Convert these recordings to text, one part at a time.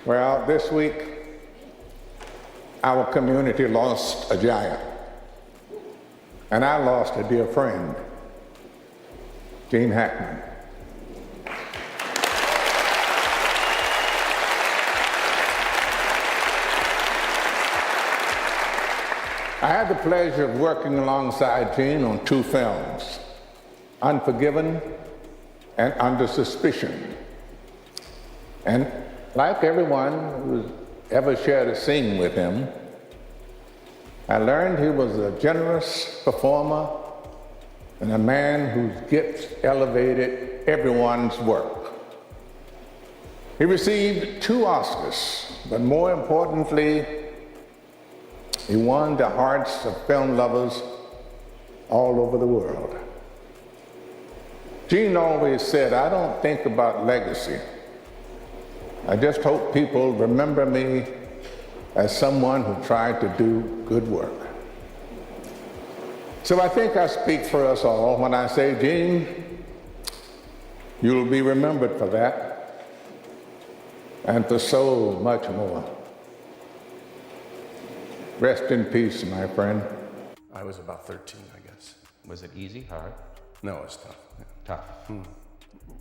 Well, this week, our community lost a giant, and I lost a dear friend, Gene Hackman. I had the pleasure of working alongside Gene on two films, Unforgiven and Under Suspicion. And like everyone who's ever shared a scene with him, I learned he was a generous performer and a man whose gifts elevated everyone's work. He received 2 Oscars, but more importantly, he won the hearts of film lovers all over the world. Gene always said, "I don't think about legacy. I just hope people remember me as someone who tried to do good work." So I think I speak for us all when I say, Gene, you'll be remembered for that and for so much more. Rest in peace, my friend. I was about 13, I guess. Was it easy, hard? No, it was tough. Yeah. Tough.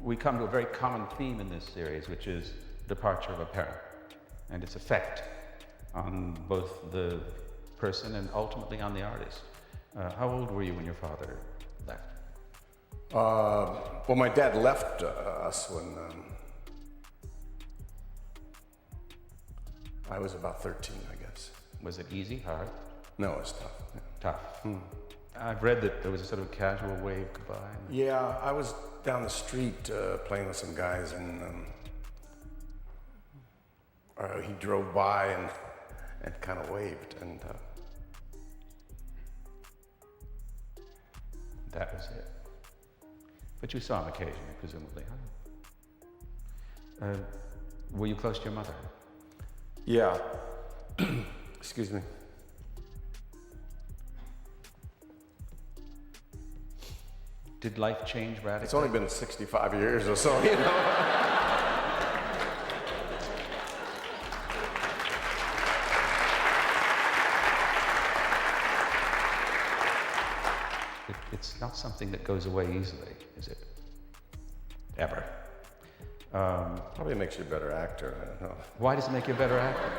We come to a very common theme in this series, which is departure of a parent and its effect on both the person and ultimately on the artist. How old were you when your father left? Well, my dad left us when I was about 13, I guess. Was it easy, hard? No, it was tough. Yeah. Tough. I've read that there was a sort of casual wave goodbye. Yeah, I was down the street playing with some guys, and he drove by and kind of waved, and that was it. But you saw him occasionally, presumably, huh? Were you close to your mother? yeah. Excuse me. Did life change radically? It's only been 65 years or so, you know. It's not something that goes away easily, is it? Ever. Probably makes you a better actor, I don't know. Why does it make you a better actor?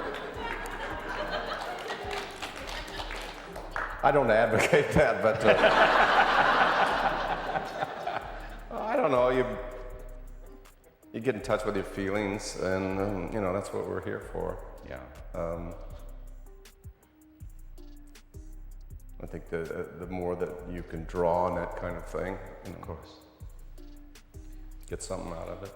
I don't advocate that, but I don't know. You get in touch with your feelings, and you know, that's what we're here for. Yeah. I think the more that you can draw on that kind of thing, you know, Of course. get something out of it.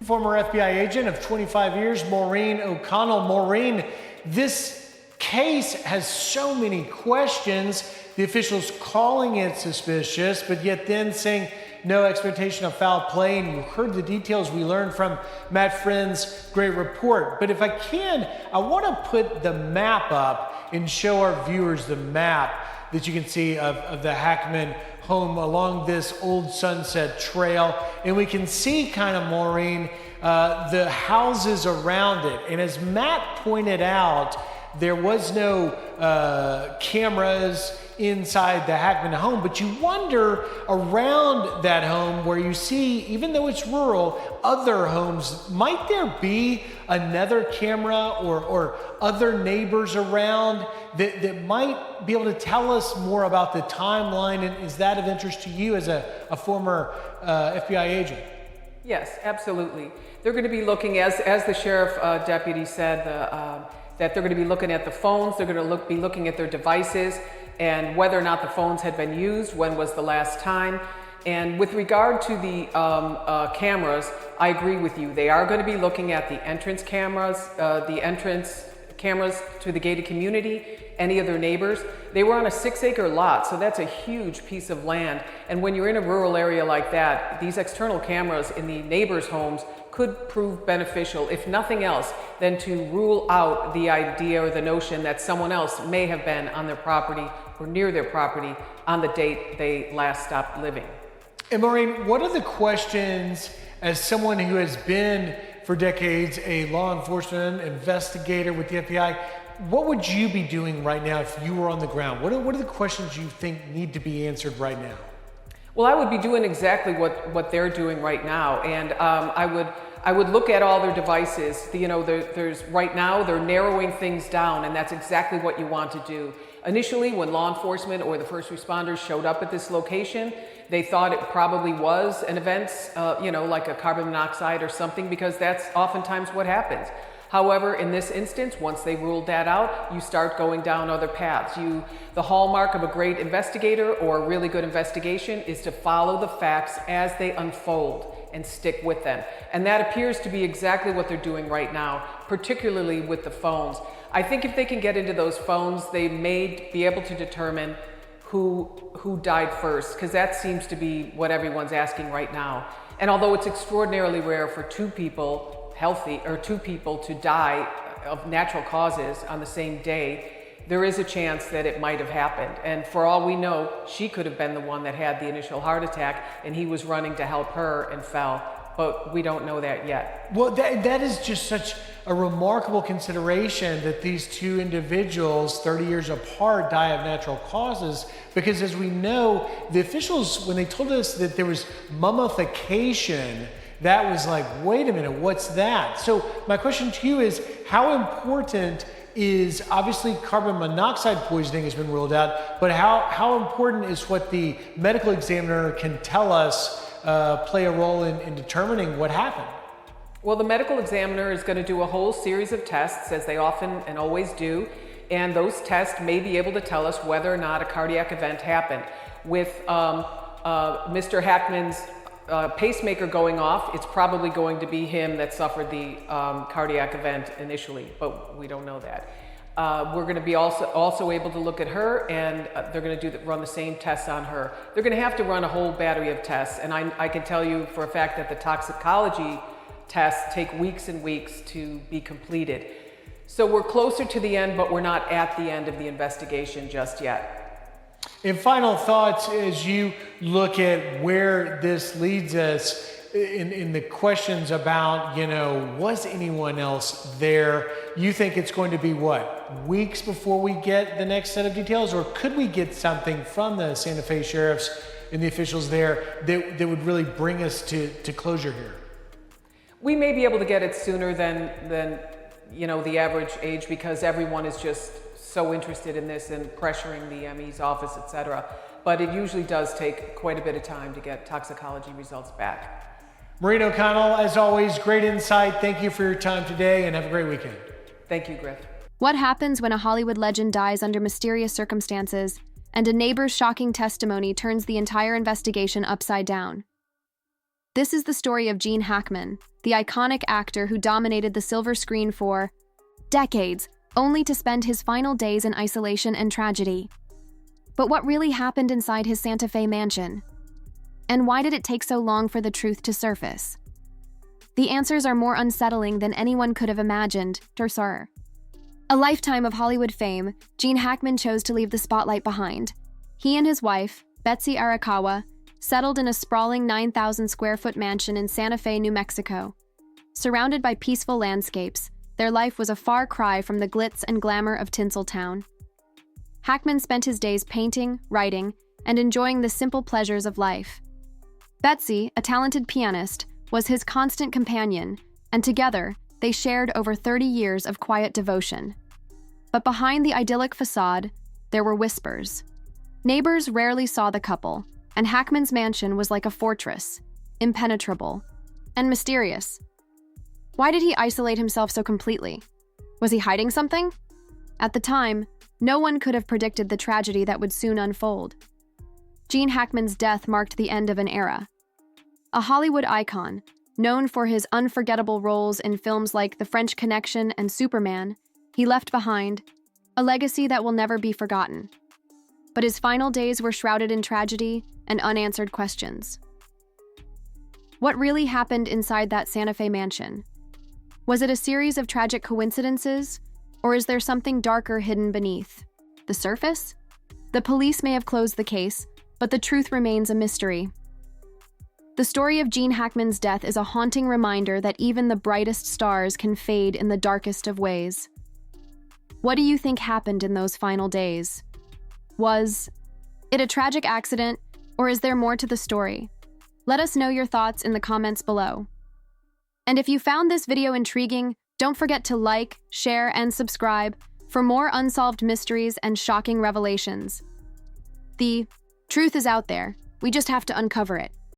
Former FBI agent of 25 years, Maureen O'Connell. Maureen, this case has so many questions. The officials calling it suspicious, but yet then saying no expectation of foul play. And you heard the details we learned from Matt Friend's great report. But if I can, I want to put the map up and show our viewers the map that you can see of the Hackman home along this old Sunset Trail. And we can see kind of, Maureen, the houses around it. And as Matt pointed out, there was no cameras inside the Hackman home, but you wonder around that home where you see, even though it's rural, other homes, might there be another camera or other neighbors around that might be able to tell us more about the timeline? And is that of interest to you as a former FBI agent? Yes, absolutely. They're going to be looking, as the sheriff deputy said, that they're going to be looking at the phones, they're going to be looking at their devices and whether or not the phones had been used, when was the last time. And with regard to the cameras, I agree with you. They are going to be looking at the entrance cameras to the gated community, any of their neighbors. They were on a 6-acre lot, so that's a huge piece of land. And when you're in a rural area like that, these external cameras in the neighbors' homes could prove beneficial, if nothing else, than to rule out the idea or the notion that someone else may have been on their property or near their property on the date they last stopped living. And Maureen, what are the questions, as someone who has been for decades a law enforcement investigator with the FBI. What would you be doing right now if you were on the ground? What are the questions you think need to be answered right now? Well, I would be doing exactly what they're doing right now, and I would look at all their devices. There's right now they're narrowing things down, and that's exactly what you want to do. Initially, when law enforcement or the first responders showed up at this location, they thought it probably was an event, like a carbon monoxide or something, because that's oftentimes what happens. However, in this instance, once they ruled that out, you start going down other paths. The hallmark of a great investigator or a really good investigation is to follow the facts as they unfold and stick with them. And that appears to be exactly what they're doing right now, particularly with the phones. I think if they can get into those phones, they may be able to determine who died first, because that seems to be what everyone's asking right now. And although it's extraordinarily rare for two people to die of natural causes on the same day, there is a chance that it might have happened. And for all we know, she could have been the one that had the initial heart attack, and he was running to help her and fell. But we don't know that yet. Well, that is just such a remarkable consideration that these two individuals, 30 years apart, die of natural causes. Because as we know, the officials, when they told us that there was mummification, that was like, wait a minute, what's that? So my question to you is, how important is, obviously carbon monoxide poisoning has been ruled out, but how important is what the medical examiner can tell us play a role in determining what happened? Well, the medical examiner is going to do a whole series of tests, as they often and always do, and those tests may be able to tell us whether or not a cardiac event happened. With Mr. Hackman's pacemaker going off, it's probably going to be him that suffered the cardiac event initially, but we don't know that. We're going to be also able to look at her, and they're going to run the same tests on her. They're going to have to run a whole battery of tests, and I can tell you for a fact that the toxicology tests take weeks and weeks to be completed. So we're closer to the end, but we're not at the end of the investigation just yet. And final thoughts as you look at where this leads us in the questions about, was anyone else there? You think it's going to be what, weeks before we get the next set of details? Or could we get something from the Santa Fe sheriffs and the officials there that would really bring us to closure here? We may be able to get it sooner than the average age, because everyone is just so interested in this and pressuring the ME's office, etc. But it usually does take quite a bit of time to get toxicology results back. Maureen O'Connell, as always, great insight. Thank you for your time today, and have a great weekend. Thank you, Griff. What happens when a Hollywood legend dies under mysterious circumstances, and a neighbor's shocking testimony turns the entire investigation upside down? This is the story of Gene Hackman, the iconic actor who dominated the silver screen for decades, only to spend his final days in isolation and tragedy. But what really happened inside his Santa Fe mansion? And why did it take so long for the truth to surface? The answers are more unsettling than anyone could have imagined, sir. A lifetime of Hollywood fame, Gene Hackman chose to leave the spotlight behind. He and his wife, Betsy Arakawa, settled in a sprawling 9,000-square-foot mansion in Santa Fe, New Mexico. Surrounded by peaceful landscapes, their life was a far cry from the glitz and glamour of Tinseltown. Hackman spent his days painting, writing, and enjoying the simple pleasures of life. Betsy, a talented pianist, was his constant companion, and together, they shared over 30 years of quiet devotion. But behind the idyllic facade, there were whispers. Neighbors rarely saw the couple, and Hackman's mansion was like a fortress, impenetrable, and mysterious. Why did he isolate himself so completely? Was he hiding something? At the time, no one could have predicted the tragedy that would soon unfold. Gene Hackman's death marked the end of an era. A Hollywood icon, known for his unforgettable roles in films like The French Connection and Superman, he left behind a legacy that will never be forgotten. But his final days were shrouded in tragedy and unanswered questions. What really happened inside that Santa Fe mansion? Was it a series of tragic coincidences, or is there something darker hidden beneath? The surface? The police may have closed the case, but the truth remains a mystery. The story of Gene Hackman's death is a haunting reminder that even the brightest stars can fade in the darkest of ways. What do you think happened in those final days? Was it a tragic accident, or is there more to the story? Let us know your thoughts in the comments below. And if you found this video intriguing, don't forget to like, share, and subscribe for more unsolved mysteries and shocking revelations. The truth is out there. We just have to uncover it.